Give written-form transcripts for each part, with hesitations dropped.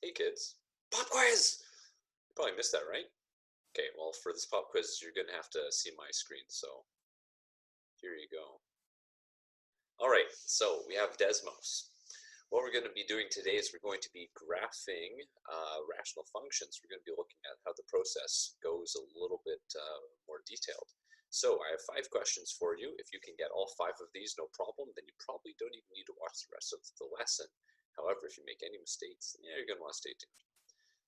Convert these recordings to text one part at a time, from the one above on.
Hey kids, pop quiz! You probably missed that, right? Okay, well for this pop quiz you're going to have to see my screen, so here you go. Alright, so we have Desmos. What we're going to be doing today is we're going to be graphing rational functions. We're going to be looking at how the process goes a little bit more detailed. So I have 5 questions for you. If you can get all 5 of these, no problem, then you probably don't even need to watch the rest of the lesson. However, if you make any mistakes, you're going to want to stay tuned.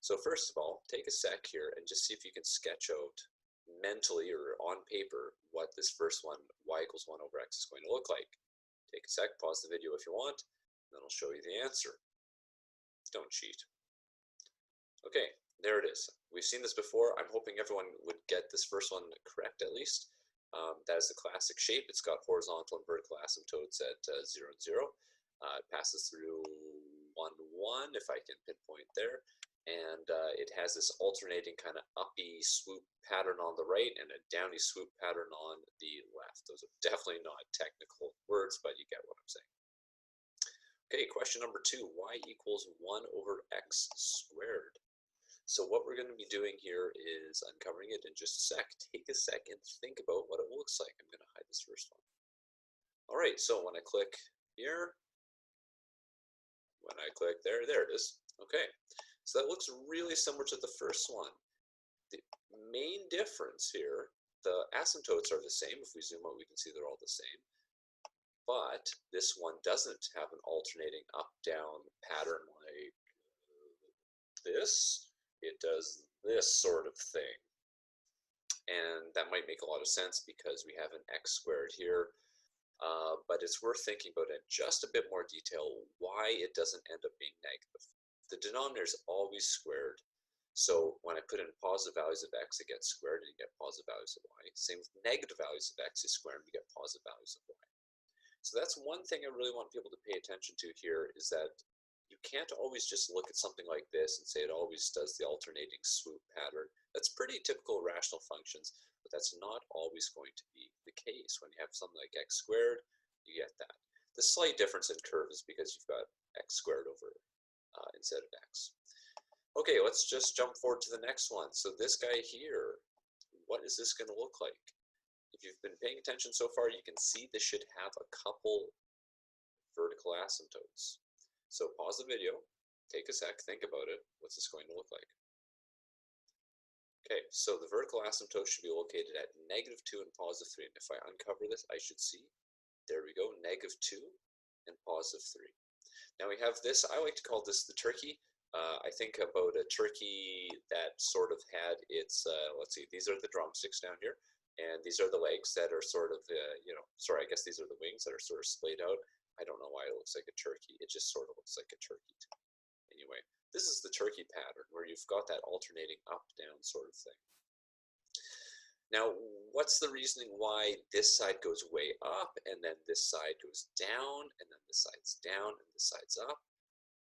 So first of all, take a sec here and just see if you can sketch out mentally or on paper what this first one, y equals 1 over x, is going to look like. Take a sec, pause the video if you want, and then I'll show you the answer. Don't cheat. Okay, there it is. We've seen this before. I'm hoping everyone would get this first one correct at least. That is the classic shape. It's got horizontal and vertical asymptotes at 0 and 0. It passes through 1, 1, if I can pinpoint there. And it has this alternating kind of uppy swoop pattern on the right and a downy swoop pattern on the left. Those are definitely not technical words, but you get what I'm saying. Okay, question number 2, y equals 1 over x squared. So what we're going to be doing here is uncovering it in just a sec. Take a sec and think about what it looks like. I'm going to hide this first one. All right, so when I click here, when I click there, there it is. Okay. So that looks really similar to the first one. The main difference here, the asymptotes are the same. If we zoom out, we can see they're all the same. But this one doesn't have an alternating up-down pattern like this. It does this sort of thing. And that might make a lot of sense because we have an x squared here. But it's worth thinking about it in just a bit more detail why it doesn't end up being negative. The denominator is always squared, so when I put in positive values of x, it gets squared and you get positive values of y. Same with negative values of x is squared and you get positive values of y. So that's one thing I really want people to pay attention to here, is that you can't always just look at something like this and say it always does the alternating swoop pattern. That's pretty typical rational functions, but that's not always going to be the case. When you have something like x squared, you get that. The slight difference in curve is because you've got x squared over instead of x. Okay, let's just jump forward to the next one. So this guy here, what is this going to look like? If you've been paying attention so far, you can see this should have a couple vertical asymptotes. So pause the video, take a sec, think about it. What's this going to look like? Okay, so the vertical asymptote should be located at -2 and +3. And if I uncover this, I should see, there we go, -2 and +3. Now we have this, I like to call this the turkey. I think about a turkey that sort of had its, let's see, these are the drumsticks down here, and these are the legs that are sort of, I guess these are the wings that are sort of splayed out. I don't know why it looks like a turkey. It just sort of looks like a turkey to me. Anyway, this is the turkey pattern where you've got that alternating up-down sort of thing. Now, what's the reasoning why this side goes way up and then this side goes down and then this side's down and this side's up?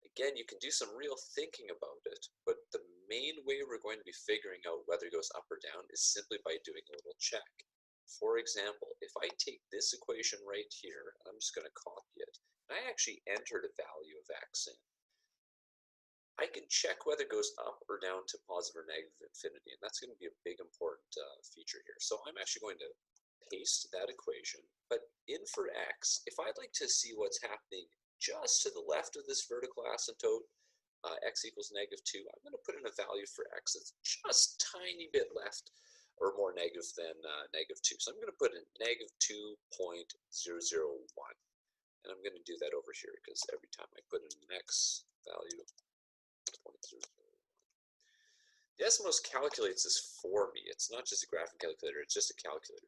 Again, you can do some real thinking about it, but the main way we're going to be figuring out whether it goes up or down is simply by doing a little check. For example, if I take this equation right here, and I'm just going to copy it, and I actually entered a value of x in, I can check whether it goes up or down to positive or negative infinity, and that's going to be a big important feature here. So I'm actually going to paste that equation, but in for x, if I'd like to see what's happening just to the left of this vertical asymptote, x equals -2, I'm going to put in a value for x that's just a tiny bit left or more negative than -2. So I'm going to put in -2.001, and I'm going to do that over here because every time I put in an x value, 0.001. The Desmos calculates this for me. It's not just a graphing calculator, it's just a calculator.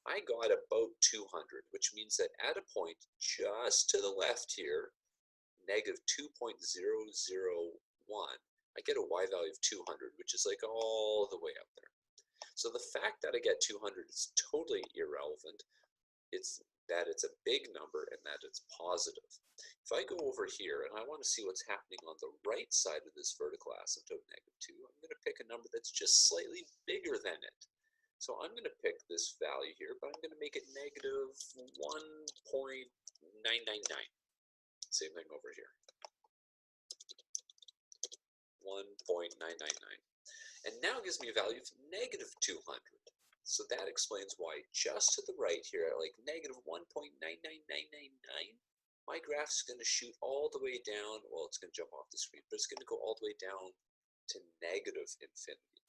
I got about 200, which means that at a point just to the left here, -2.001, I get a y value of 200, which is like all the way up there. So the fact that I get 200 is totally irrelevant. It's that it's a big number and that it's positive. If I go over here and I want to see what's happening on the right side of this vertical asymptote, -2, I'm going to pick a number that's just slightly bigger than it. So I'm going to pick this value here, but I'm going to make it -1.999. Same thing over here. And now it gives me a value of negative 200. So that explains why just to the right here at like negative 1.99999, my graph is going to shoot all the way down. Well, it's going to jump off the screen, but it's going to go all the way down to negative infinity.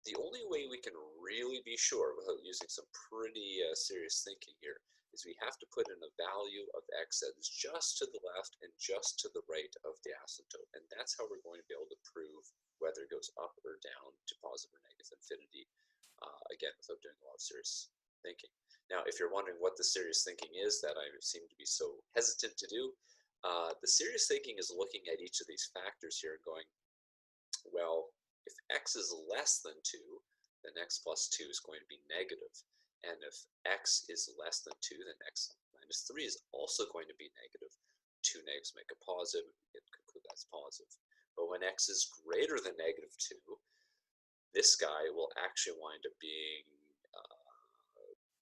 The only way we can really be sure without using some pretty serious thinking here is we have to put in a value of x that is just to the left and just to the right of the asymptote. And that's how we're going to be able to prove whether it goes up or down to positive or negative infinity, again, without doing a lot of serious thinking. Now, if you're wondering what the serious thinking is that I seem to be so hesitant to do, the serious thinking is looking at each of these factors here and going, well, if x is less than 2, then x plus 2 is going to be negative. And if x is less than 2, then x minus 3 is also going to be negative. 2 negatives make a positive, we can conclude that's positive. But when x is greater than negative 2, this guy will actually wind up being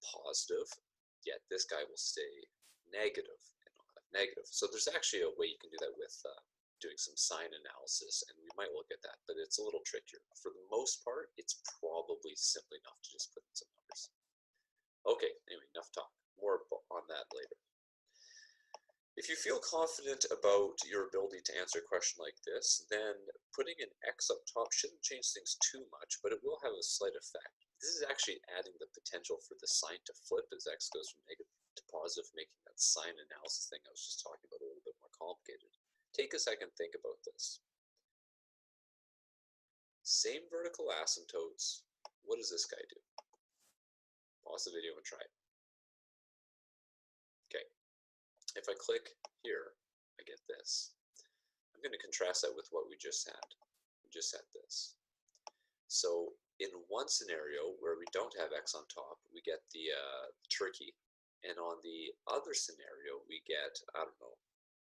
positive, yet this guy will stay negative and not have negative. So there's actually a way you can do that with doing some sign analysis, and we might look at that, but it's a little trickier. For the most part, it's probably simply enough to just put in some numbers. Okay, anyway, enough talk. More on that later. If you feel confident about your ability to answer a question like this, then putting an x up top shouldn't change things too much, but it will have a slight effect. This is actually adding the potential for the sign to flip as x goes from negative to positive, making that sign analysis thing I was just talking about a little bit more complicated. Take a second, think about this. Same vertical asymptotes. What does this guy do? Pause the video and try it. Okay. If I click here, I get this. I'm going to contrast that with what we just had. We just had this. So in one scenario where we don't have x on top, we get the turkey. And on the other scenario, we get, I don't know,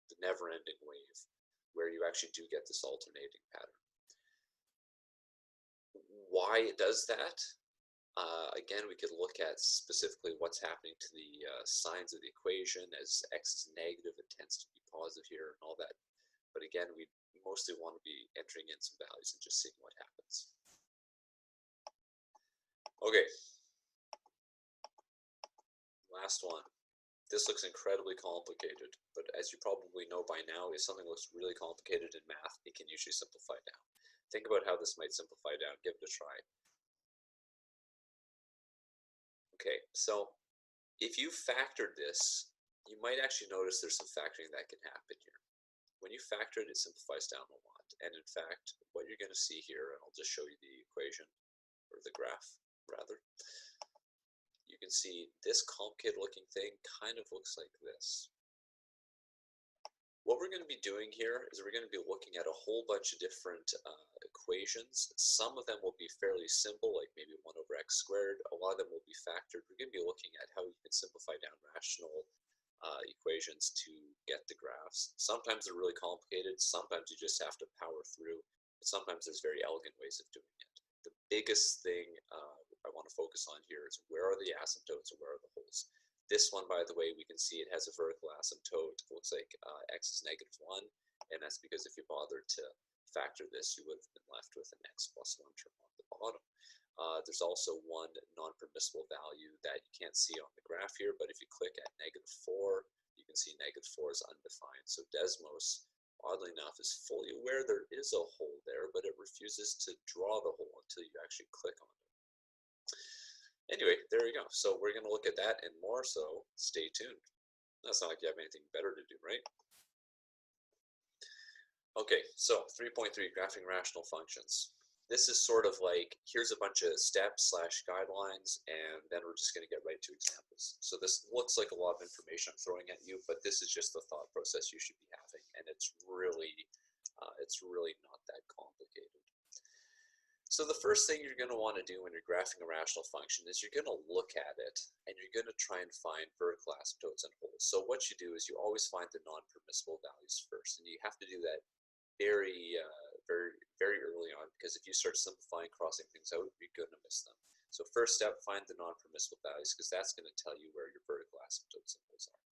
the never-ending wave, where you actually do get this alternating pattern. Why it does that? Again, we could look at specifically what's happening to the signs of the equation. As x is negative, it tends to be positive here and all that. But again, we mostly want to be entering in some values and just seeing what happens. Okay. Last one. This looks incredibly complicated, but as you probably know by now, if something looks really complicated in math, it can usually simplify down. Think about how this might simplify down. Give it a try. Okay, so if you factored this, you might actually notice there's some factoring that can happen here. When you factor it, it simplifies down a lot. And in fact, what you're going to see here, and I'll just show you the equation, or the graph, rather. You can see this complicated looking thing kind of looks like this. What we're going to be doing here is we're going to be looking at a whole bunch of different equations. Some of them will be fairly simple, like maybe 1 over x squared. A lot of them will be factored. We're going to be looking at how you can simplify down rational equations to get the graphs. Sometimes they're really complicated. Sometimes you just have to power through. But sometimes there's very elegant ways of doing it. The biggest thing I want to focus on here is where are the asymptotes and where are the holes. This one, by the way, we can see it has a vertical asymptote. It looks like x is negative 1, and that's because if you bothered to factor this, you would have been left with an x plus 1 term on the bottom. There's also one non-permissible value that you can't see on the graph here, but if you click at negative 4, you can see negative 4 is undefined. So Desmos, oddly enough, is fully aware there is a hole there, but it refuses to draw the hole until you actually click on it. Anyway, there you go. So we're going to look at that and more, so stay tuned. That's not like you have anything better to do, right? Okay, so 3.3, graphing rational functions. This is sort of like, here's a bunch of steps / guidelines, and then we're just going to get right to examples. So this looks like a lot of information I'm throwing at you, but this is just the thought process you should be having, and it's really not that complicated. So the first thing you're going to want to do when you're graphing a rational function is you're going to look at it, and you're going to try and find vertical asymptotes and holes. So what you do is you always find the non-permissible values first, and you have to do that very early on, because if you start simplifying, crossing things out, you're going to miss them. So first step, find the non-permissible values, because that's going to tell you where your vertical asymptotes and holes are.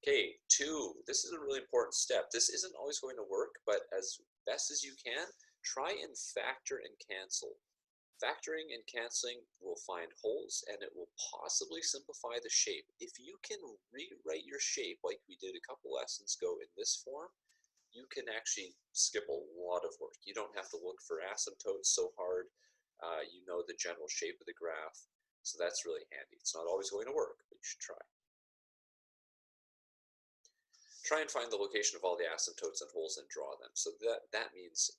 Okay, 2. This is a really important step. This isn't always going to work, but as best as you can, try and factor and cancel. Factoring and canceling will find holes, and it will possibly simplify the shape. If you can rewrite your shape like we did a couple lessons ago in this form, you can actually skip a lot of work. You don't have to look for asymptotes so hard. You know the general shape of the graph, so that's really handy. It's not always going to work, but you should try. Try and find the location of all the asymptotes and holes and draw them. So that means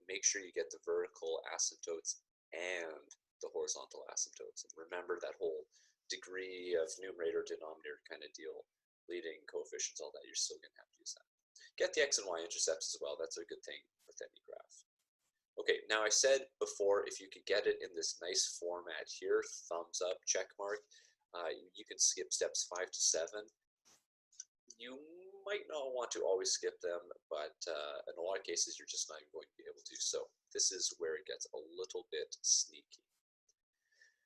make sure you get the vertical asymptotes and the horizontal asymptotes. And remember that whole degree of numerator denominator kind of deal, leading coefficients, all that, you're still going to have to use that. Get the x and y intercepts as well. That's a good thing with any graph. Okay, now I said before, if you could get it in this nice format here, thumbs up, check mark, you can skip steps 5 to 7. You might not want to always skip them, but in a lot of cases you're just not even going to be able to. So this is where it gets a little bit sneaky.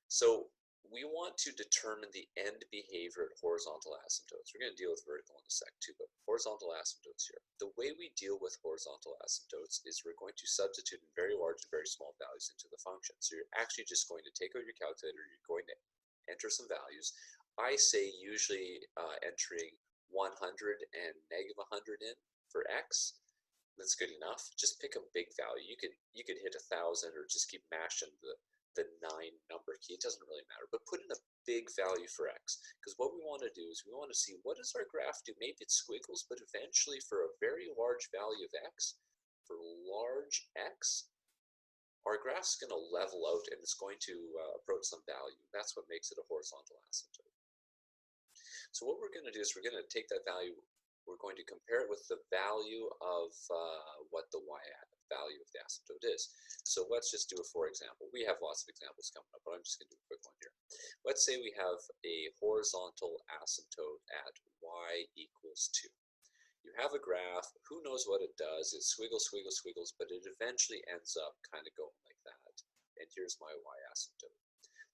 So we want to determine the end behavior at horizontal asymptotes. We're going to deal with vertical in a sec too, but horizontal asymptotes here. The way we deal with horizontal asymptotes is we're going to substitute in very large and very small values into the function. So you're actually just going to take out your calculator, you're going to enter some values. I say usually entering 100 and negative 100 in for x. That's good enough. Just pick a big value. You could hit 1,000 or just keep mashing the 9 number key. It doesn't really matter, but put in a big value for x, because what we want to do is we want to see what does our graph do. Maybe it's squiggles, but eventually for a very large value of x, for large x, our graph's going to level out and it's going to approach some value. That's what makes it a horizontal asymptote. So what we're going to do is we're going to take that value, we're going to compare it with the value of what the value of the asymptote is. So let's just do a for example. We have lots of examples coming up, but I'm just going to do a quick one here. Let's say we have a horizontal asymptote at y equals 2. You have a graph, who knows what it does, it squiggles, squiggles, squiggles, but it eventually ends up kind of going like that. And here's my y asymptote.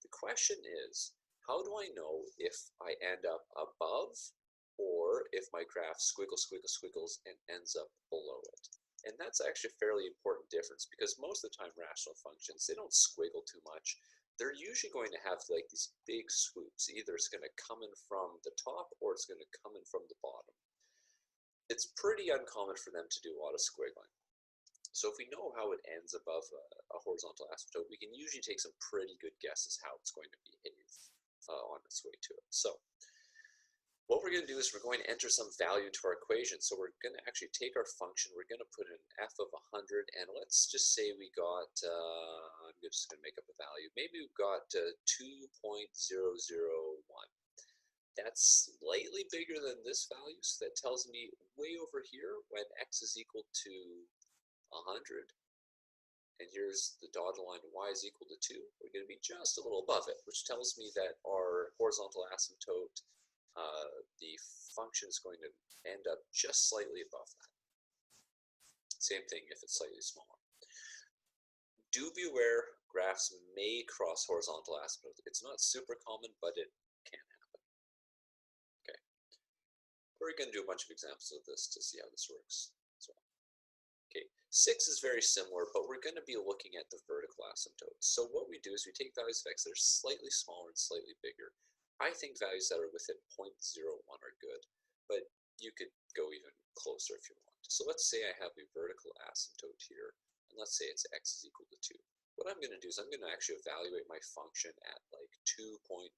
The question is, how do I know if I end up above or if my graph squiggles, squiggles, squiggles and ends up below it? And that's actually a fairly important difference, because most of the time rational functions, they don't squiggle too much. They're usually going to have like these big swoops. Either it's going to come in from the top or it's going to come in from the bottom. It's pretty uncommon for them to do a lot of squiggling. So if we know how it ends above a horizontal asymptote, we can usually take some pretty good guesses how it's going to behave on its way to it. So what we're going to do is we're going to enter some value to our equation. So we're going to actually take our function, we're going to put in f of 100, and let's just say we got, I'm just going to make up a value, maybe we've got 2.001. That's slightly bigger than this value, so that tells me way over here when x is equal to 100, and here's the dotted line y is equal to 2, we're going to be just a little above it, which tells me that our horizontal asymptote, the function is going to end up just slightly above that. Same thing if it's slightly smaller. Do be aware, graphs may cross horizontal asymptotes. It's not super common, but it can happen. Okay. We're going to do a bunch of examples of this to see how this works as well. Okay, 6 is very similar, but we're going to be looking at the vertical asymptotes. So what we do is we take values of x that are slightly smaller and slightly bigger. I think values that are within 0.01 are good, but you could go even closer if you want. So let's say I have a vertical asymptote here, and let's say it's x is equal to 2. What I'm going to do is I'm going to actually evaluate my function at like 2.01.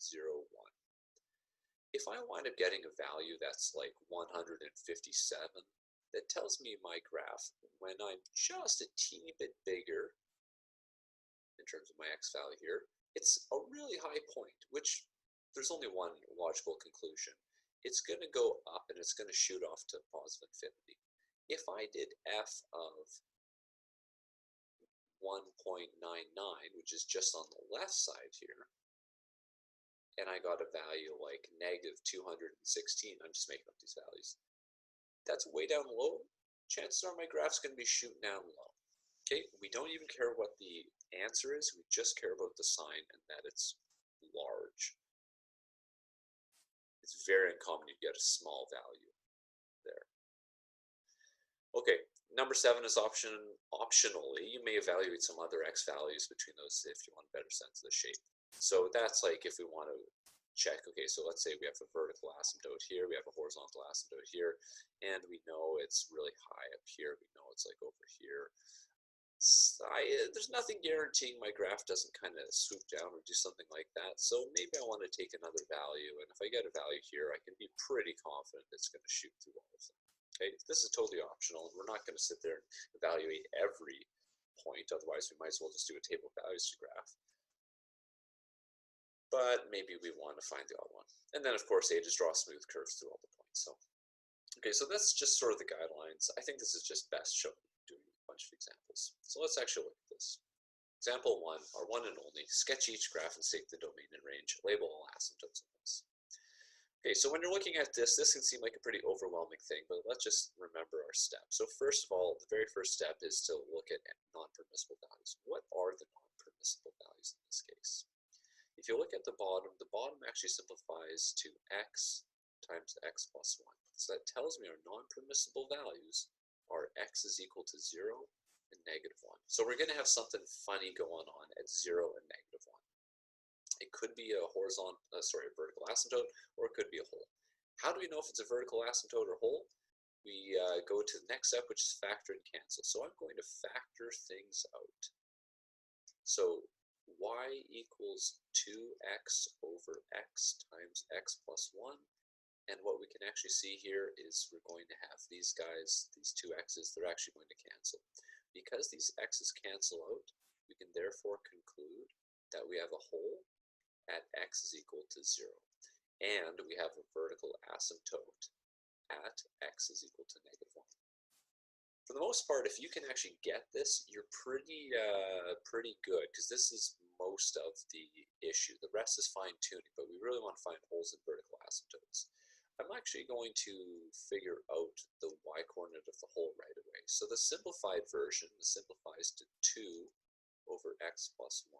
If I wind up getting a value that's like 157, that tells me my graph, when I'm just a teeny bit bigger, in terms of my x value here, it's a really high point, which there's only one logical conclusion. It's going to go up and it's going to shoot off to positive infinity. If I did f of 1.99, which is just on the left side here, and I got a value like negative 216, I'm just making up these values, that's way down low, chances are my graph's going to be shooting down low. Okay, we don't even care what the answer is, we just care about the sign and that it's large. It's very uncommon you get a small value. Okay, number 7 is optionally, you may evaluate some other x values between those if you want a better sense of the shape. So that's like if we want to check, okay, so let's say we have a vertical asymptote here, we have a horizontal asymptote here, and we know it's really high up here, we know it's like over here. There's nothing guaranteeing my graph doesn't kind of swoop down or do something like that, so maybe I want to take another value, and if I get a value here, I can be pretty confident it's going to shoot through all of them. Okay, this is totally optional, and we're not going to sit there and evaluate every point, otherwise we might as well just do a table of values to graph. But maybe we want to find the odd one. And then, of course, A, just draw smooth curves through all the points. So, okay, so that's just sort of the guidelines. I think this is just best shown doing a bunch of examples. So let's actually look at this. Example 1, our one and only, sketch each graph and state the domain and range, label all asymptotes in this. Okay, so when you're looking at this can seem like a pretty overwhelming thing, but let's just remember our steps. So first of all, the very first step is to look at non-permissible values. What are the non-permissible values in this case? If you look at the bottom actually simplifies to x times x plus 1. So that tells me our non-permissible values are x is equal to 0 and negative 1. So we're going to have something funny going on at 0 and negative 1. It could be a vertical asymptote, or it could be a hole. How do we know if it's a vertical asymptote or hole? We go to the next step, which is factor and cancel. So I'm going to factor things out. So y equals 2x over x times x plus 1. And what we can actually see here is we're going to have these guys, these two x's, they're actually going to cancel. Because these x's cancel out, we can therefore conclude that we have a hole at x is equal to 0. And we have a vertical asymptote at x is equal to negative 1. For the most part, if you can actually get this, you're pretty good, because this is most of the issue. The rest is fine-tuning, but we really want to find holes in vertical asymptotes. I'm actually going to figure out the y-coordinate of the hole right away. So the simplified version simplifies to 2 over x plus 1.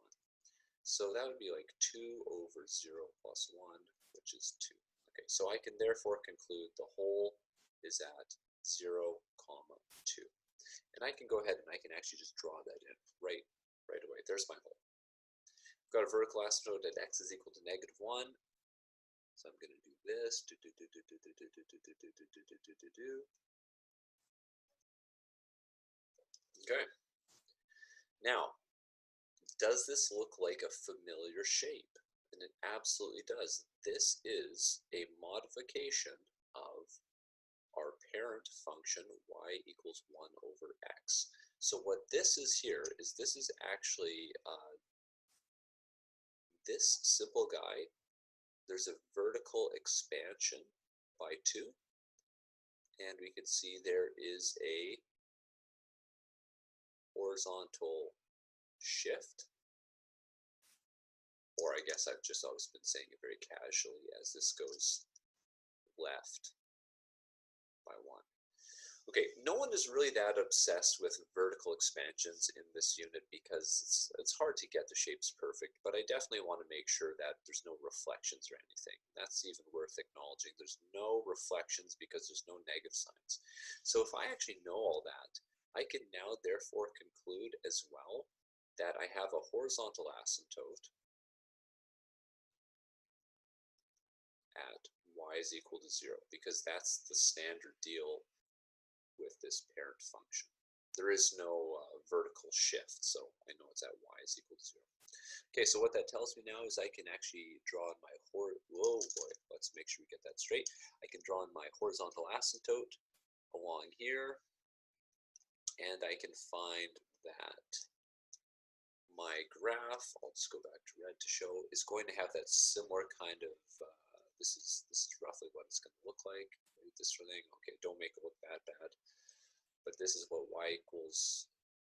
So that would be like 2 over 0 plus 1, which is 2. Okay, so I can therefore conclude the hole is at 0, 2. And I can go ahead and I can actually just draw that in right away. There's my hole. I've got a vertical asymptote at x is equal to negative 1. So I'm going to do this. Okay. Now, does this look like a familiar shape? And it absolutely does. This is a modification of our parent function y equals 1 over x. So what this is here is this is actually this simple guy. There's a vertical expansion by 2, and we can see there is a horizontal shift, or I guess I've just always been saying it very casually as this goes left by 1. Okay, no one is really that obsessed with vertical expansions in this unit because it's hard to get the shapes perfect, but I definitely want to make sure that there's no reflections or anything. That's even worth acknowledging. There's no reflections because there's no negative signs. So if I actually know all that, I can now therefore conclude as well that I have a horizontal asymptote at y is equal to 0, because that's the standard deal with this parent function. There is no vertical shift, so I know it's at y is equal to 0. Okay, so what that tells me now is I can actually draw in my let's make sure we get that straight. I can draw in my horizontal asymptote along here, and I can find that my graph, I'll just go back to red to show, is going to have that similar kind of, this is roughly what it's going to look like. This thing, okay, don't make it look that bad. But this is what y equals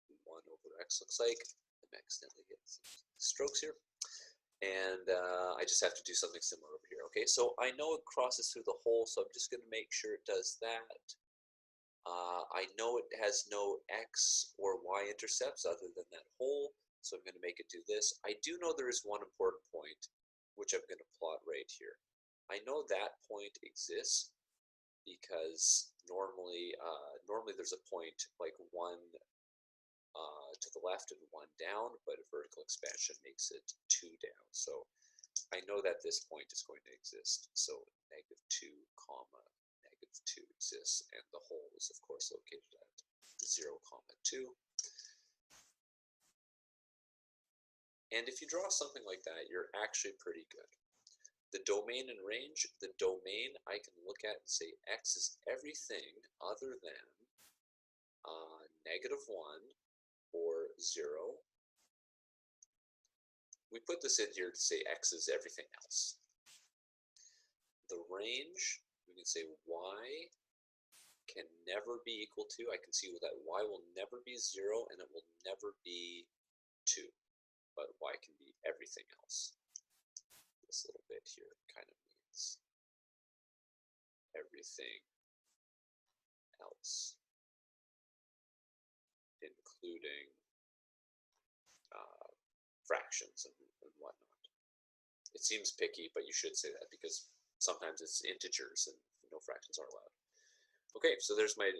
1 over x looks like. I'm accidentally getting some strokes here. And I just have to do something similar over here. Okay, so I know it crosses through the hole, so I'm just going to make sure it does that. I know it has no x or y intercepts other than that hole, so I'm going to make it do this. I do know there is one important point, which I'm going to plot right here. I know that point exists, because normally there's a point like one to the left and one down, but a vertical expansion makes it two down. So I know that this point is going to exist. So -2, -2 exists, and the hole is of course located at 0, 2. And if you draw something like that, you're actually pretty good. The domain and range, the domain I can look at and say x is everything other than -1 or 0. We put this in here to say x is everything else. The range, we can say y can never be equal to, I can see that y will never be 0 and it will never be 2, but y can be everything else. This little bit here kind of means everything else, including fractions and whatnot. It seems picky, but you should say that because sometimes it's integers and no fractions are allowed. Okay, so there's my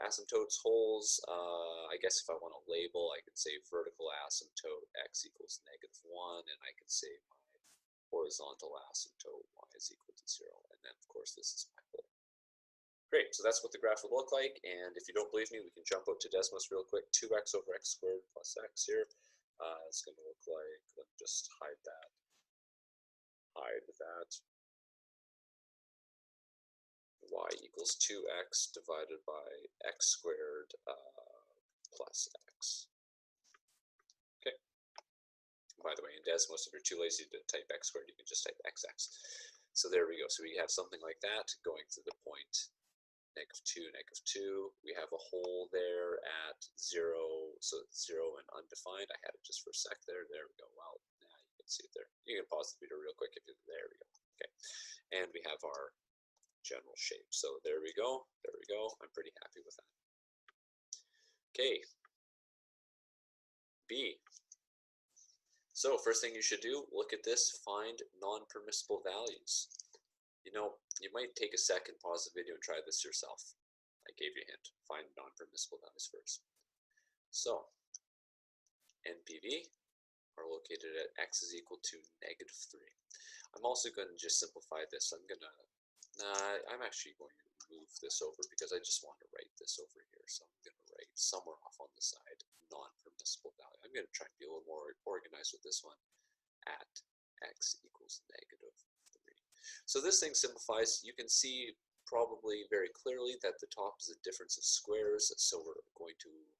asymptotes, holes. I guess if I want to label, I could say vertical asymptote x equals -1, and I could say my horizontal asymptote y is equal to 0. And then, of course, this is my hole. Great, so that's what the graph would look like. And if you don't believe me, we can jump out to Desmos real quick. 2x over x squared plus x here. It's going to look like, let me just hide that. Y equals 2x divided by x squared plus x. Okay. By the way, in Desmos, if you're too lazy to type x squared, you can just type xx. So there we go. So we have something like that going to the point -2, -2. We have a hole there at 0, so it's 0 and undefined. I had it just for a sec there. There we go. Well, now you can see it there. You can pause the video real quick if you. There we go. Okay, and we have our general shape. So there we go. There we go. I'm pretty happy with that. Okay. B. So first thing you should do, look at this, find non-permissible values. You know, you might take a second, pause the video, and try this yourself. I gave you a hint. Find non-permissible values first. So, NPV are located at x is equal to -3. I'm also going to just simplify this. I'm actually going to move this over because I just want to write this over here. So I'm going to write somewhere off on the side non-permissible value. I'm going to try and be a little more organized with this one at x equals -3. So this thing simplifies. You can see probably very clearly that the top is a difference of squares. So we're going to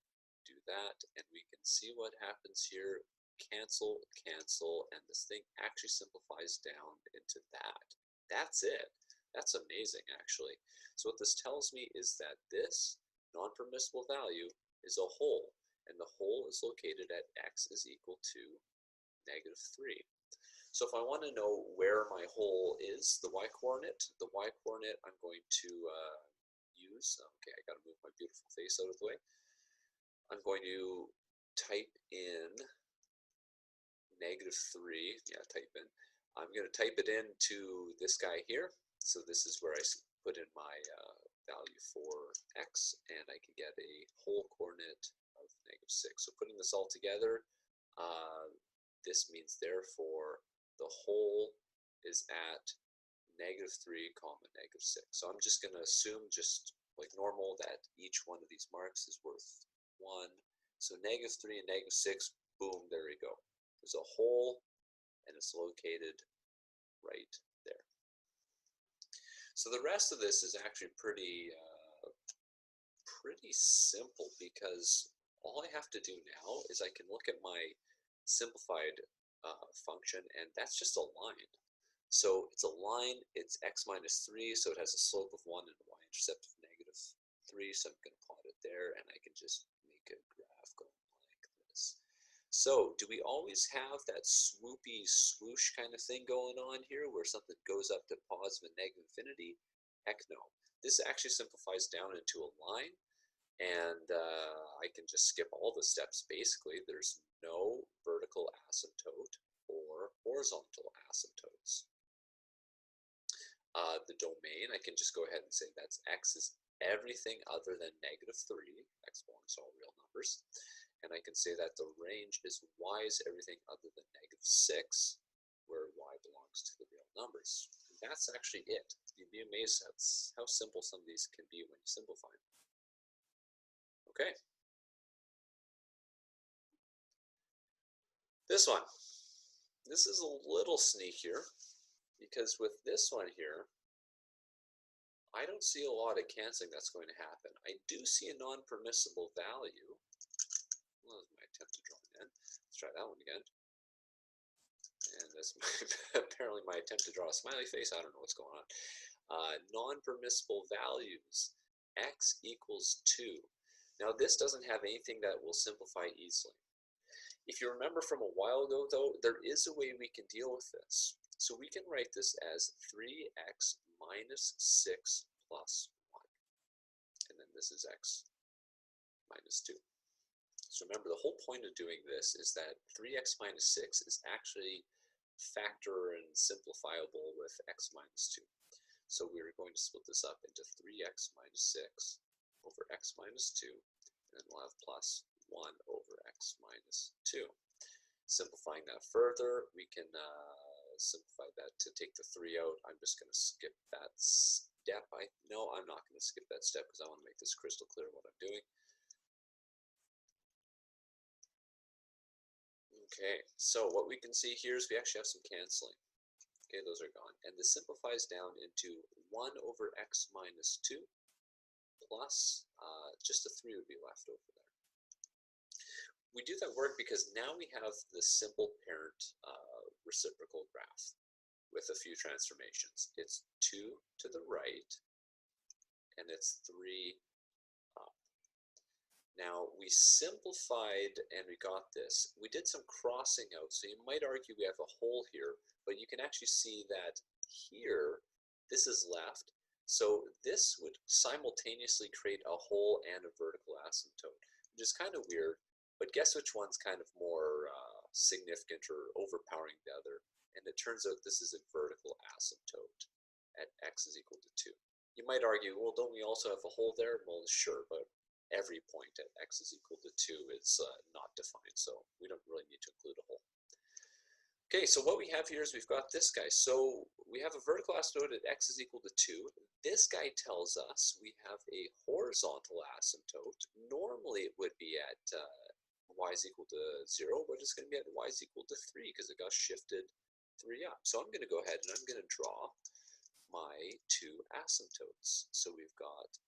do that, and we can see what happens here. Cancel, cancel, and this thing actually simplifies down into that. That's it. That's amazing, actually. So what this tells me is that this non-permissible value is a hole, and the hole is located at x is equal to -3. So if I want to know where my hole is, the y-coordinate, I'm going to use, okay, I got to move my beautiful face out of the way. I'm going to type in -3, yeah, type in. I'm going to type it into this guy here. So this is where I put in my value for x, and I can get a hole coordinate of -6. So putting this all together, this means therefore the hole is at -3, -6. So I'm just going to assume, just like normal, that each one of these marks is worth 1. So -3 and -6, boom, there we go. There's a hole, and it's located right there. So the rest of this is actually pretty simple, because all I have to do now is I can look at my simplified function, and that's just a line. So it's a line, it's x minus 3, so it has a slope of 1 and a y-intercept of -3, so I'm going to plot it there, and I can just make a graph going like this. So do we always have that swoopy swoosh kind of thing going on here, where something goes up to positive and -infinity? Heck no. This actually simplifies down into a line, and I can just skip all the steps basically. There's no vertical asymptote or horizontal asymptotes. the domain, I can just go ahead and say that's x is everything other than -3. X belongs to all real numbers. And I can say that the range is y is everything other than -6, where y belongs to the real numbers. And that's actually it. You'd be amazed at how simple some of these can be when you simplify them. Okay. This one. This is a little sneakier, because with this one here, I don't see a lot of canceling that's going to happen. I do see a non-permissible value. Well, that was my attempt to draw an N. Let's try that one again. And that's apparently my attempt to draw a smiley face. I don't know what's going on. Non-permissible values. X equals 2. Now this doesn't have anything that will simplify easily. If you remember from a while ago, though, there is a way we can deal with this. So we can write this as 3x minus 6 plus 1. And then this is x minus 2. So remember, the whole point of doing this is that 3x minus 6 is actually factor and simplifiable with x minus 2. So we're going to split this up into 3x minus 6 over x minus 2, and then we'll have plus 1 over x minus 2. Simplifying that further, we can simplify that to take the 3 out. I'm just going to skip that step. No, I'm not going to skip that step because I want to make this crystal clear what I'm doing. Okay, so what we can see here is we actually have some canceling. Okay, those are gone. And this simplifies down into 1 over x minus 2 plus just a 3 would be left over there. We do that work because now we have the simple parent reciprocal graph with a few transformations. It's 2 to the right, and it's 3 up. Now, we simplified and we got this. We did some crossing out, so you might argue we have a hole here, but you can actually see that here, this is left. So this would simultaneously create a hole and a vertical asymptote, which is kind of weird, but guess which one's kind of more significant or overpowering the other? And it turns out this is a vertical asymptote at x is equal to 2. You might argue, well, don't we also have a hole there? Well, sure, but every point at x is equal to 2 is not defined, so we don't really need to include a hole. Okay, so what we have here is we've got this guy. So we have a vertical asymptote at x is equal to 2. This guy tells us we have a horizontal asymptote. Normally it would be at y is equal to 0, but it's going to be at y is equal to 3 because it got shifted 3 up. So I'm going to go ahead and I'm going to draw my two asymptotes. So we've got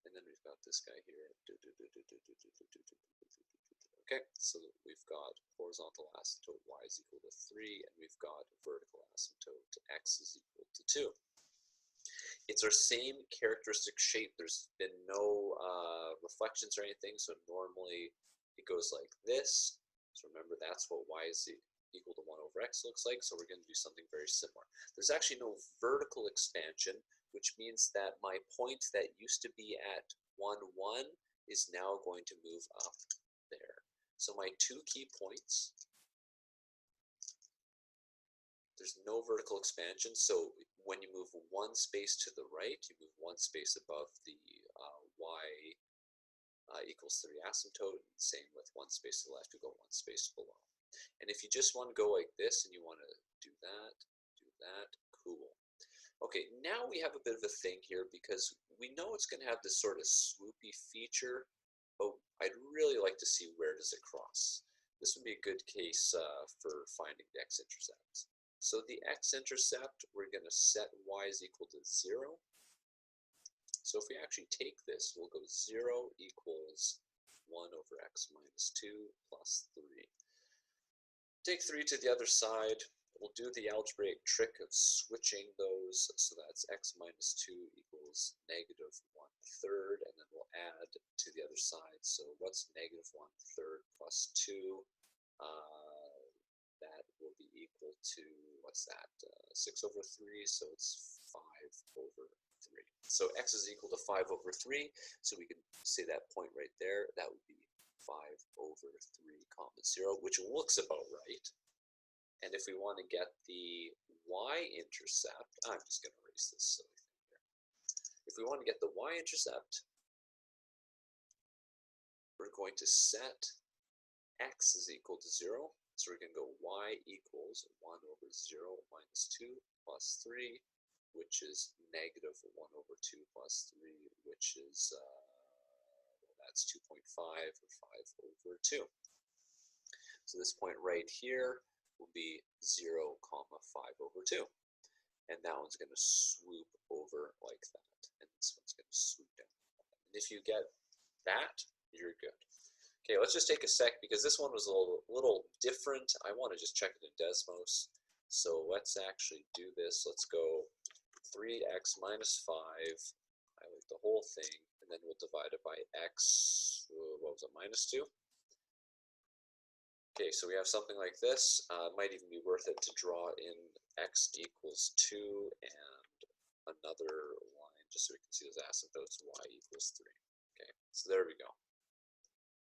and then we've got this guy here. Okay, so we've got horizontal asymptote y is equal to 3, and we've got vertical asymptote x is equal to 2. It's our same characteristic shape. There's been no reflections or anything, so normally it goes like this. So remember, that's what y is equal to 1 over x looks like, so we're going to do something very similar. There's actually no vertical expansion, which means that my point that used to be at 1, 1 is now going to move up there. So my two key points, there's no vertical expansion, so when you move one space to the right, you move one space above the y equals 3 asymptote, and same with one space to the left, you go one space below. And if you just want to go like this and you want to do that, cool. Okay, now we have a bit of a thing here because we know it's going to have this sort of swoopy feature, but I'd really like to see where does it cross. This would be a good case for finding the x-intercept. So the x-intercept, we're going to set y is equal to 0. So if we actually take this, we'll go 0 equals 1 over x minus 2 plus 3. Take 3 to the other side. We'll do the algebraic trick of switching those. So that's x minus 2 equals negative 1/3, and then we'll add to the other side. So what's negative 1/3 plus 2? That will be equal to, what's that, 6 over 3, so it's 5 over 3. So x is equal to 5 over 3, so we can say that point right there, that would be 5 over 3 comma 0, which looks about right. And if we want to get the y-intercept, I'm just going to erase this silly thing here. If we want to get the y-intercept, we're going to set x is equal to 0. So we're going to go y equals 1 over 0 minus 2 plus 3, which is negative 1 over 2 plus 3, which is, well, that's 2.5 or 5 over 2. So this point right here will be 0, 5 over 2. And that one's going to swoop over like that. And this one's going to swoop down. And if you get that, you're good. Okay, let's just take a sec because this one was a little different. I want to just check it in Desmos. So let's actually do this. Let's go 3x minus 5, highlight the whole thing, and then we'll divide it by x, what was it, minus 2? Okay, so we have something like this. It might even be worth it to draw in x equals 2 and another line, just so we can see those asymptotes, y equals 3. Okay, so there we go.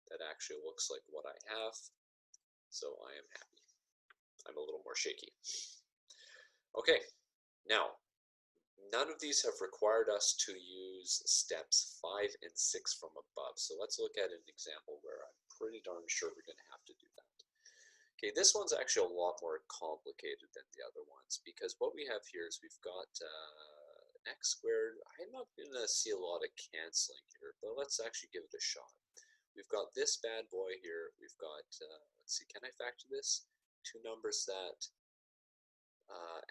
That actually looks like what I have, so I am happy. I'm a little more shaky. Okay, now, none of these have required us to use steps 5 and 6 from above, so let's look at an example where I'm pretty darn sure we're going to have to do that. Okay, this one's actually a lot more complicated than the other ones, because what we have here is we've got x squared. I'm not going to see a lot of canceling here, but let's actually give it a shot. We've got this bad boy here. We've got, let's see, can I factor this? Two numbers that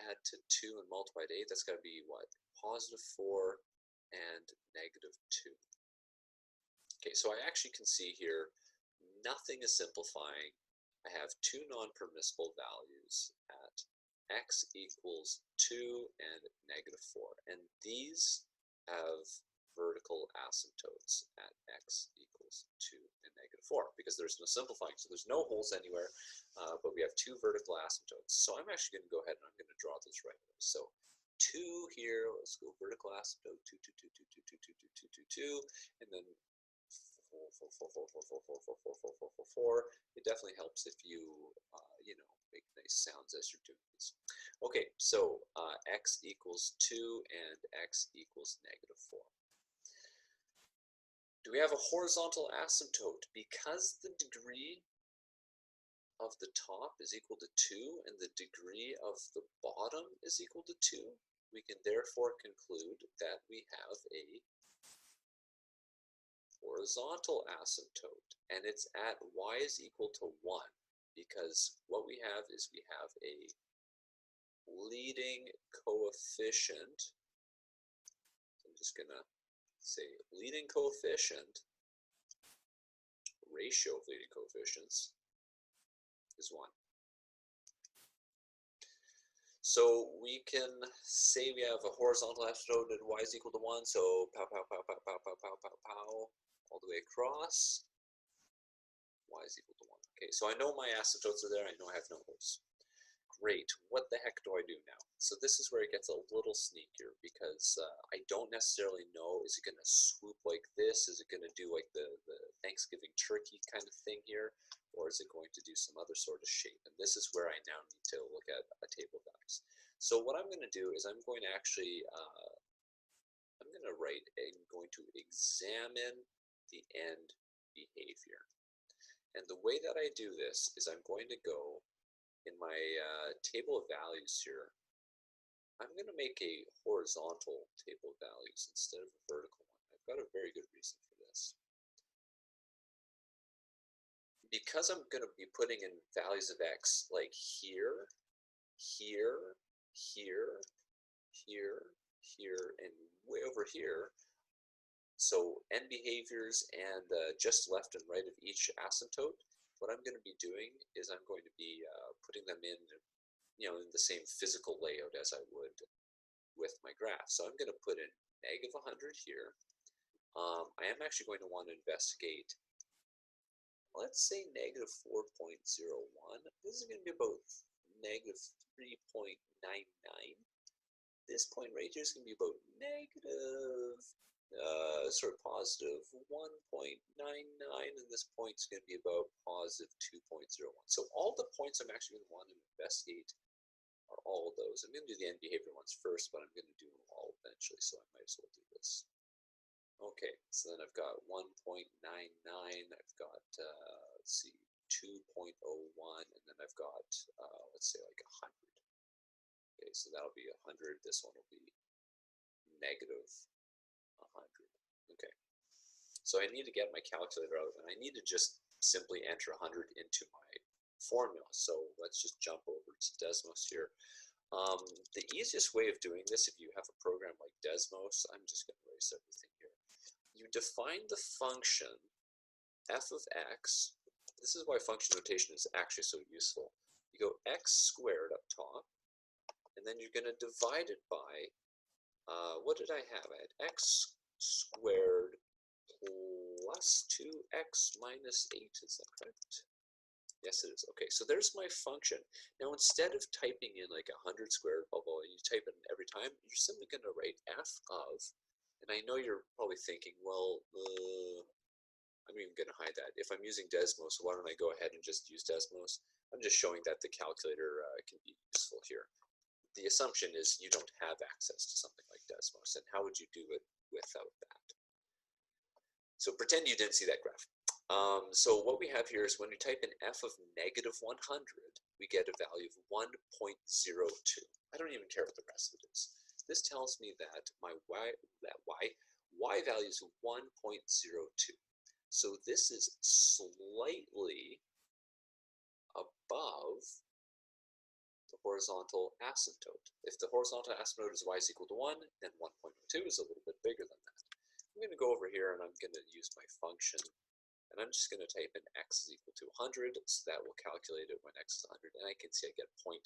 add to 2 and multiply to 8. That's got to be what? Positive 4 and negative 2. Okay, so I actually can see here nothing is simplifying. I have two non-permissible values at x equals 2 and negative 4. And these have vertical asymptotes at x equals 2 and negative 4 because there's no simplifying, so there's no holes anywhere, but we have two vertical asymptotes. So I'm actually going to go ahead and I'm going to draw this right away. So 2 here, let's go vertical asymptote 2, 2, 2, 2, 2, 2, 2, 2, 2, 2, and then 4, 4, 4, 4, 4, 4, 4, 4, 4, 4, 4, 4. It definitely helps if you, you know, make nice sounds as you're doing this. Okay, so x equals 2 and x equals negative 4. Do we have a horizontal asymptote? Because the degree of the top is equal to 2 and the degree of the bottom is equal to 2, we can therefore conclude that we have a horizontal asymptote, and it's at y is equal to 1, because what we have is we have a leading coefficient. I'm just going to say leading coefficient, ratio of leading coefficients is 1. So we can say we have a horizontal asymptote at y is equal to 1, so pow, pow, pow, pow, pow, pow, pow, pow, pow, all the way across, y is equal to 1. Okay, so I know my asymptotes are there, I know I have no holes. Great, what the heck do I do now? So this is where it gets a little sneakier because I don't necessarily know, is it going to swoop like this? Is it going to do like the Thanksgiving turkey kind of thing here? Or is it going to do some other sort of shape? And this is where I now need to look at a table of values. So what I'm going to do is I'm going to actually, I'm going to write, I'm going to examine the end behavior. And the way that I do this is I'm going to go in my table of values here, I'm going to make a horizontal table of values instead of a vertical one. I've got a very good reason for this. Because I'm going to be putting in values of x like here, here, here, here, here, and way over here, so end behaviors and just left and right of each asymptote, what I'm going to be doing is I'm going to be putting them in, you know, in the same physical layout as I would with my graph. So I'm going to put in negative 100 here. I am actually going to want to investigate, let's say negative 4.01. This is going to be about negative 3.99. This point right here is going to be about negative sort of positive 1.99, and this point is going to be about positive 2.01. So all the points I'm actually going to want to investigate are all of those. I'm going to do the end behavior ones first, but I'm going to do them all eventually, so I might as well do this. Okay, so then I've got 1.99, I've got, let's see, 2.01, and then I've got, let's say like 100. Okay, so that'll be 100, this one will be negative 100. Okay, so I need to get my calculator out, and I need to just simply enter 100 into my formula. So let's just jump over to Desmos here. The easiest way of doing this, if you have a program like Desmos, I'm just going to erase everything here. You define the function f of x. This is why function notation is actually so useful. You go x squared up top, and then you're going to divide it by, what did I have? I had x squared plus 2x minus 8, is that correct? Yes, it is. Okay, so there's my function. Now, instead of typing in like 100 squared, blah, blah, you type it in every time, you're simply going to write f of, and I know you're probably thinking, well, I'm even going to hide that. If I'm using Desmos, why don't I go ahead and just use Desmos? I'm just showing that the calculator can be useful here. The assumption is you don't have access to something like Desmos, and how would you do it without that? So pretend you didn't see that graph. So what we have here is when we type in f of negative 100, we get a value of 1.02. I don't even care what the rest of it is. This tells me that my y value is 1.02. So this is slightly above the horizontal asymptote. If the horizontal asymptote is y is equal to 1, then 1.02 is a little bit bigger than that. I'm going to go over here and I'm going to use my function, and I'm just going to type in x is equal to 100, so that will calculate it when x is 100, and I can see I get 0.98.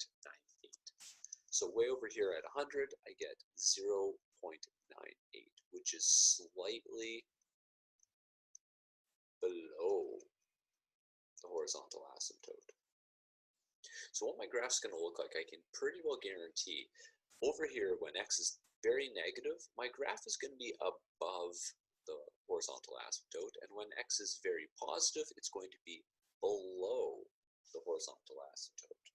So way over here at 100, I get 0.98, which is slightly below the horizontal asymptote. So what my graph's going to look like, I can pretty well guarantee over here when x is very negative, my graph is going to be above the horizontal asymptote, and when x is very positive, it's going to be below the horizontal asymptote.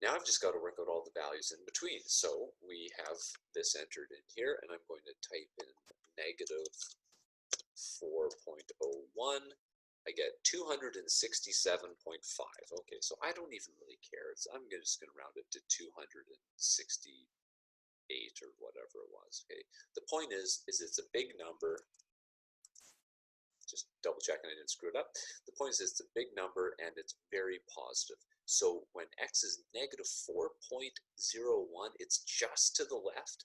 Now I've just got to work out all the values in between. So we have this entered in here, and I'm going to type in negative 4.01. I get 267.5. Okay, so I don't even really care. I'm just going to round it to 268 or whatever it was. Okay, the point is it's a big number. Just double checking I didn't screw it up. The point is it's a big number and it's very positive. So when x is negative 4.01, it's just to the left,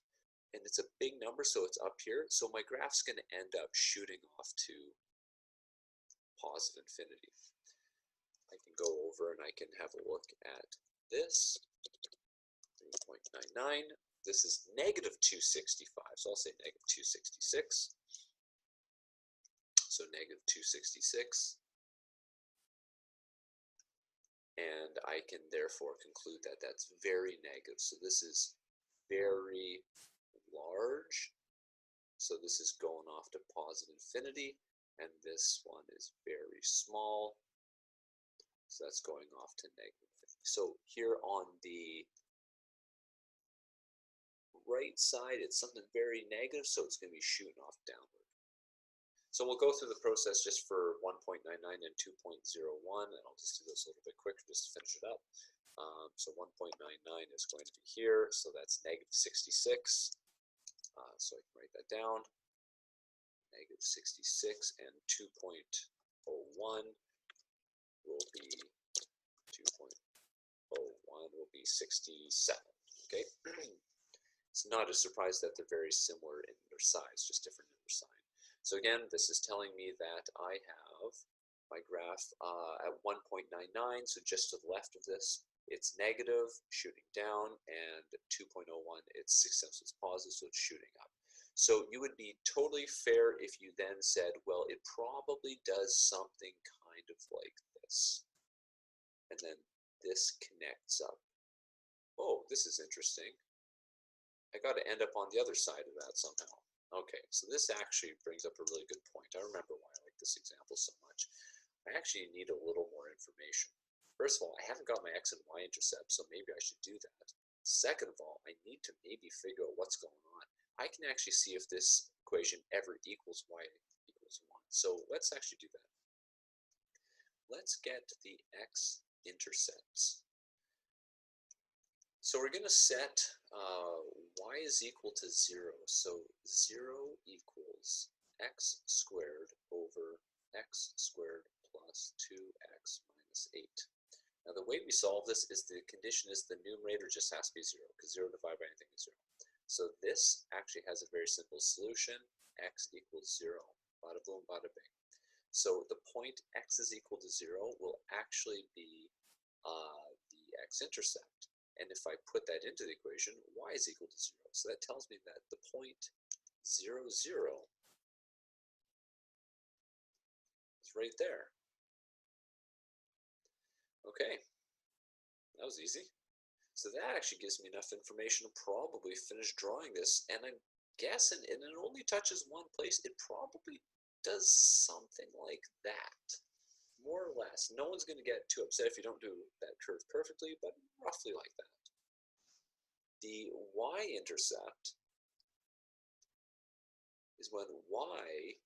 and it's a big number, so it's up here. So my graph's going to end up shooting off to positive infinity. I can go over and I can have a look at this. 3.99. This is negative 265, so I'll say negative 266. So negative 266. And I can therefore conclude that that's very negative. So this is very large. So this is going off to positive infinity. And this one is very small. So that's going off to negative 50. So here on the right side, it's something very negative, so it's going to be shooting off downward. So we'll go through the process just for 1.99 and 2.01, and I'll just do this a little bit quicker just to finish it up. So 1.99 is going to be here, so that's negative 66. So I can write that down. Negative 66, and 2.01 will be 67. Okay. It's not a surprise that they're very similar in their size, just different in their sign. So again, this is telling me that I have my graph at 1.99, so just to the left of this, it's negative, shooting down, and 2.01, it's 6 cents, it's positive, so it's shooting up. So you would be totally fair if you then said, well, it probably does something kind of like this. And then this connects up. Oh, this is interesting. I got to end up on the other side of that somehow. Okay, so this actually brings up a really good point. I remember why I like this example so much. I actually need a little more information. First of all, I haven't got my x and y intercept, so maybe I should do that. Second of all, I need to maybe figure out what's going on. I can actually see if this equation ever equals y equals 1. So let's actually do that. Let's get the x-intercepts. So we're going to set y is equal to 0. So 0 equals x squared over x squared plus 2x minus 8. Now the way we solve this is the condition is the numerator just has to be 0, because 0 divided by anything is 0. So this actually has a very simple solution. X equals 0. Bada boom, bada bing. So the point x is equal to 0 will actually be the x-intercept. And if I put that into the equation, y is equal to 0. So that tells me that the point 0, 0 is right there. Okay, that was easy. So that actually gives me enough information to probably finish drawing this. And I'm guessing, and it only touches one place, it probably does something like that. More or less. No one's going to get too upset if you don't do that curve perfectly, but roughly like that. The y-intercept is when y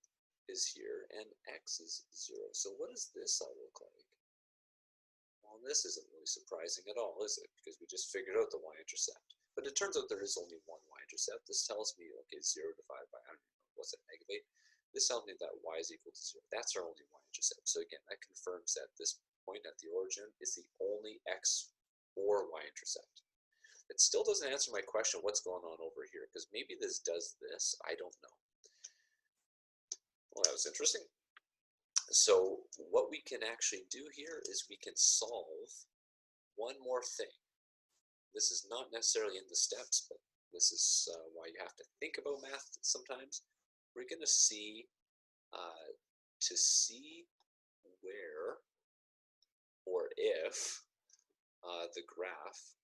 is here and x is 0. So what does this all look like? Well, this isn't really surprising at all, is it? Because we just figured out the y-intercept. But it turns out there is only one y-intercept. This tells me, okay, 0 divided by, I don't know, what's that, -8? This tells me that y is equal to 0. That's our only y-intercept. So again, that confirms that this point at the origin is the only x or y-intercept. It still doesn't answer my question, what's going on over here? Because maybe this does this. I don't know. Well, that was interesting. So what we can actually do here is we can solve one more thing. This is not necessarily in the steps, but this is why you have to think about math sometimes. We're going to see where or if the graph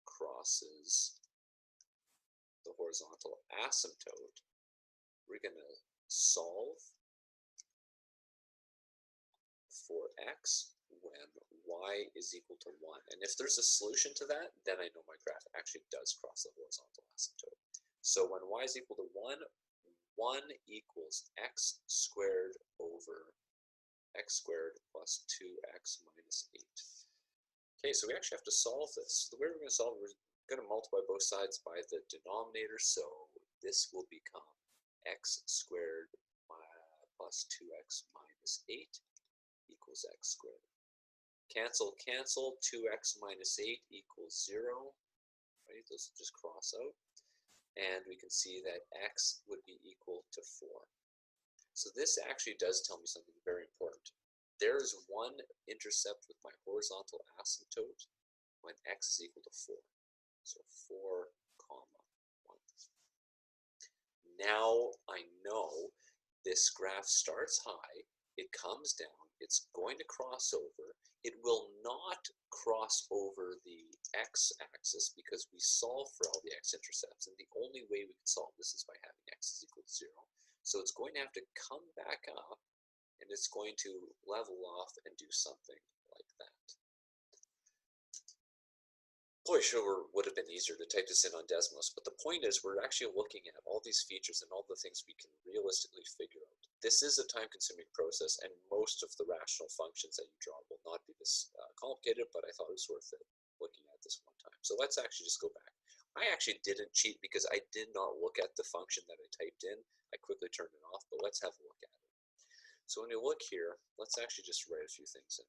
crosses the horizontal asymptote. We're going to solve for x when y is equal to 1. And if there's a solution to that, then I know my graph actually does cross the horizontal asymptote. So when y is equal to 1, 1 equals x squared over x squared plus 2x minus 8. Okay, so we actually have to solve this. The way we're going to solve it, we're going to multiply both sides by the denominator, so this will become x squared plus 2x minus 8 equals x squared. Cancel, cancel, 2x minus 8 equals 0. Right, those just cross out. And we can see that x would be equal to 4. So this actually does tell me something very important. There is one intercept with my horizontal asymptote when x is equal to 4. So 4, 1. Now I know this graph starts high, it comes down, it's going to cross over. It will not cross over the x-axis because we solve for all the x-intercepts, and the only way we can solve this is by having x is equal to 0. So it's going to have to come back up, and it's going to level off and do something like that. Boy, sure would have been easier to type this in on Desmos, but the point is we're actually looking at all these features and all the things we can realistically figure out. This is a time-consuming process, and most of the rational functions that you draw will not be this complicated, but I thought it was worth it looking at this one time. So let's actually just go back. I actually didn't cheat because I did not look at the function that I typed in. I quickly turned it off, but let's have a look at it. So when you look here, let's actually just write a few things in.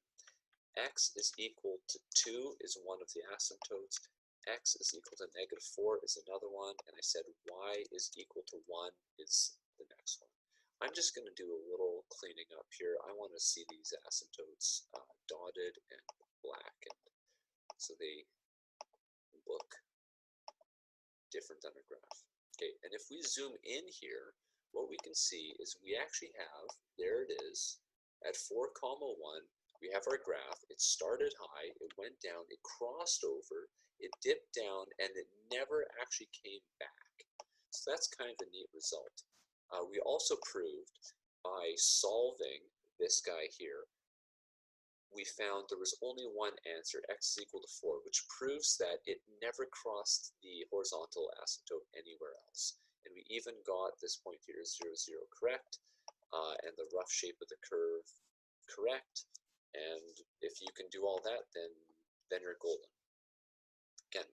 X is equal to 2 is one of the asymptotes. X is equal to -4 is another one. And I said y is equal to 1 is the next one. I'm just going to do a little cleaning up here. I want to see these asymptotes dotted and blackened so they look different than a graph. Okay, and if we zoom in here, what we can see is we actually have, there it is, at 4, 1, we have our graph. It started high, it went down, it crossed over, it dipped down, and it never actually came back. So that's kind of a neat result. We also proved by solving this guy here, we found there was only one answer, x is equal to 4, which proves that it never crossed the horizontal asymptote anywhere else. And we even got this point here, 0, 0 correct, and the rough shape of the curve correct. And if you can do all that, then you're golden. Again,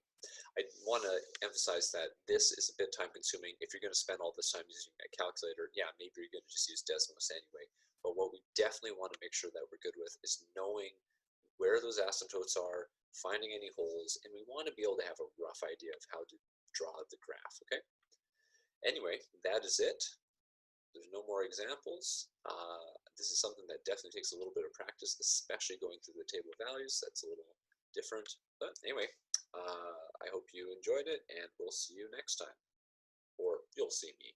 I want to emphasize that this is a bit time consuming. If you're going to spend all this time using a calculator, yeah, maybe you're going to just use Desmos anyway. But what we definitely want to make sure that we're good with is knowing where those asymptotes are, finding any holes, and we want to be able to have a rough idea of how to draw the graph, okay? Anyway, that is it. There's no more examples. This is something that definitely takes a little bit of practice, especially going through the table of values. That's a little different. But anyway, I hope you enjoyed it, and we'll see you next time. Or you'll see me.